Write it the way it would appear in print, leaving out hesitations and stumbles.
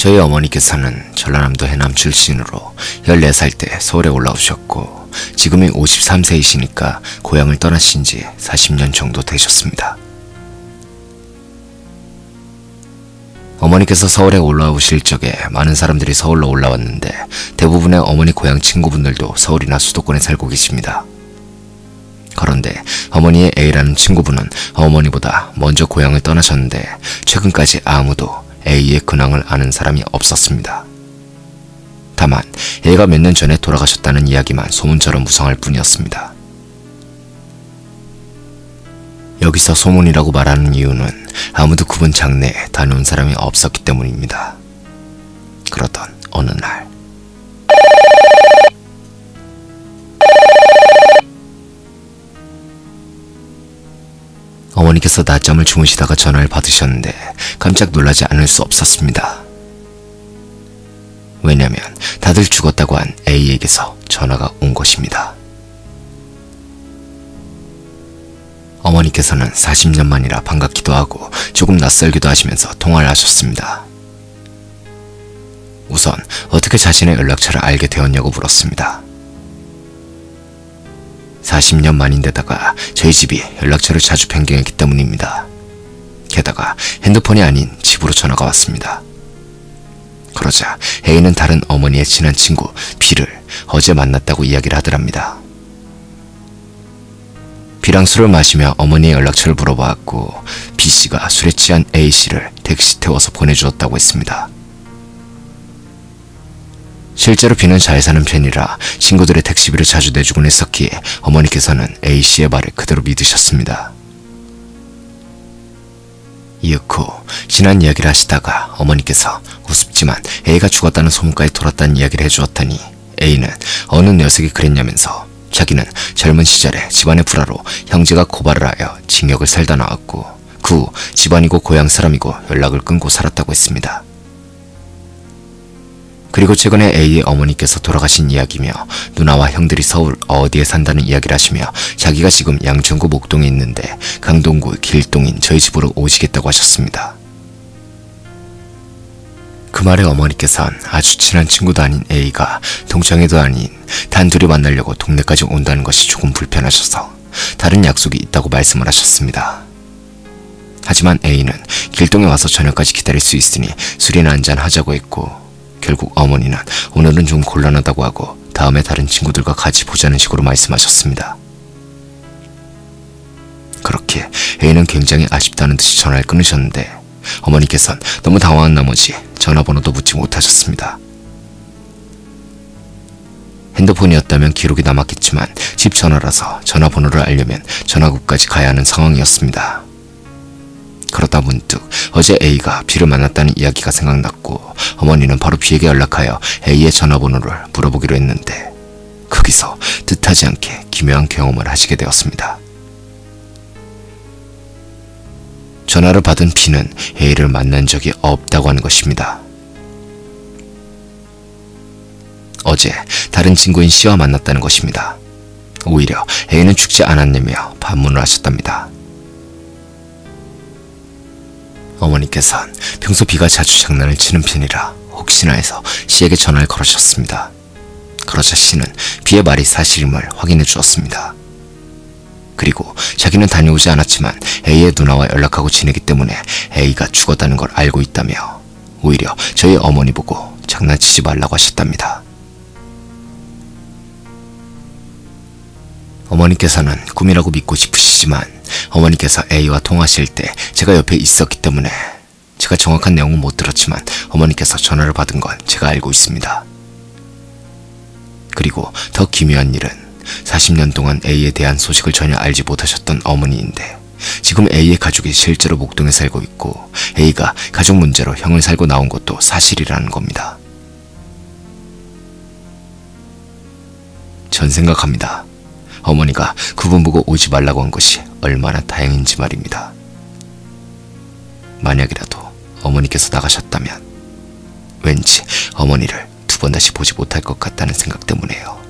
저희 어머니께서는 전라남도 해남 출신으로 14살 때 서울에 올라오셨고 지금이 53세이시니까 고향을 떠나신 지 40년 정도 되셨습니다. 어머니께서 서울에 올라오실 적에 많은 사람들이 서울로 올라왔는데 대부분의 어머니 고향 친구분들도 서울이나 수도권에 살고 계십니다. 그런데 어머니의 A라는 친구분은 어머니보다 먼저 고향을 떠나셨는데 최근까지 아무도 A의 근황을 아는 사람이 없었습니다. 다만 A가 몇 년 전에 돌아가셨다는 이야기만 소문처럼 무성할 뿐이었습니다. 여기서 소문이라고 말하는 이유는 아무도 그분 장례에 다녀온 사람이 없었기 때문입니다. 그러던 어느 날 어머니께서 낮잠을 주무시다가 전화를 받으셨는데 깜짝 놀라지 않을 수 없었습니다. 왜냐면 다들 죽었다고 한 A에게서 전화가 온 것입니다. 어머니께서는 40년 만이라 반갑기도 하고 조금 낯설기도 하시면서 통화를 하셨습니다. 우선 어떻게 자신의 연락처를 알게 되었냐고 물었습니다. 40년 만인데다가 저희 집이 연락처를 자주 변경했기 때문입니다. 게다가 핸드폰이 아닌 집으로 전화가 왔습니다. 그러자 A는 다른 어머니의 친한 친구 B를 어제 만났다고 이야기를 하더랍니다. B랑 술을 마시며 어머니의 연락처를 물어보았고 B씨가 술에 취한 A씨를 택시 태워서 보내주었다고 했습니다. 실제로 B는 잘 사는 편이라 친구들의 택시비를 자주 내주곤 했었기에 어머니께서는 A씨의 말을 그대로 믿으셨습니다. 이윽고 지난 이야기를 하시다가 어머니께서 우습지만 A가 죽었다는 소문까지 돌았다는 이야기를 해주었더니 A는 어느 녀석이 그랬냐면서 자기는 젊은 시절에 집안의 불화로 형제가 고발을 하여 징역을 살다 나왔고 그 후 집안이고 고향 사람이고 연락을 끊고 살았다고 했습니다. 그리고 최근에 A의 어머니께서 돌아가신 이야기며 누나와 형들이 서울 어디에 산다는 이야기를 하시며 자기가 지금 양천구 목동에 있는데 강동구 길동인 저희 집으로 오시겠다고 하셨습니다. 그 말에 어머니께서는 아주 친한 친구도 아닌 A가 동창회도 아닌 단둘이 만나려고 동네까지 온다는 것이 조금 불편하셔서 다른 약속이 있다고 말씀을 하셨습니다. 하지만 A는 길동에 와서 저녁까지 기다릴 수 있으니 술이나 한잔 하자고 했고 결국 어머니는 오늘은 좀 곤란하다고 하고 다음에 다른 친구들과 같이 보자는 식으로 말씀하셨습니다. 그렇게 A는 굉장히 아쉽다는 듯이 전화를 끊으셨는데 어머니께서는 너무 당황한 나머지 전화번호도 묻지 못하셨습니다. 핸드폰이었다면 기록이 남았겠지만 집 전화라서 전화번호를 알려면 전화국까지 가야 하는 상황이었습니다. 그러다 문득 어제 A가 B를 만났다는 이야기가 생각났고 어머니는 바로 B에게 연락하여 A의 전화번호를 물어보기로 했는데 거기서 뜻하지 않게 기묘한 경험을 하시게 되었습니다. 전화를 받은 B는 A를 만난 적이 없다고 하는 것입니다. 어제 다른 친구인 C와 만났다는 것입니다. 오히려 A는 죽지 않았냐며 반문을 하셨답니다. 어머니께서는 평소 B가 자주 장난을 치는 편이라 혹시나 해서 C에게 전화를 걸으셨습니다. 그러자 C는 B의 말이 사실임을 확인해 주었습니다. 그리고 자기는 다녀오지 않았지만 A의 누나와 연락하고 지내기 때문에 A가 죽었다는 걸 알고 있다며 오히려 저희 어머니 보고 장난치지 말라고 하셨답니다. 어머니께서는 꿈이라고 믿고 싶으시지만 어머니께서 A와 통화하실 때 제가 옆에 있었기 때문에 제가 정확한 내용은 못 들었지만 어머니께서 전화를 받은 건 제가 알고 있습니다. 그리고 더 기묘한 일은 40년 동안 A에 대한 소식을 전혀 알지 못하셨던 어머니인데 지금 A의 가족이 실제로 목동에 살고 있고 A가 가족 문제로 형을 살고 나온 것도 사실이라는 겁니다. 전 생각합니다. 어머니가 그분 보고 오지 말라고 한 것이 얼마나 다행인지 말입니다. 만약이라도 어머니께서 나가셨다면 왠지 어머니를 두 번 다시 보지 못할 것 같다는 생각 때문에요.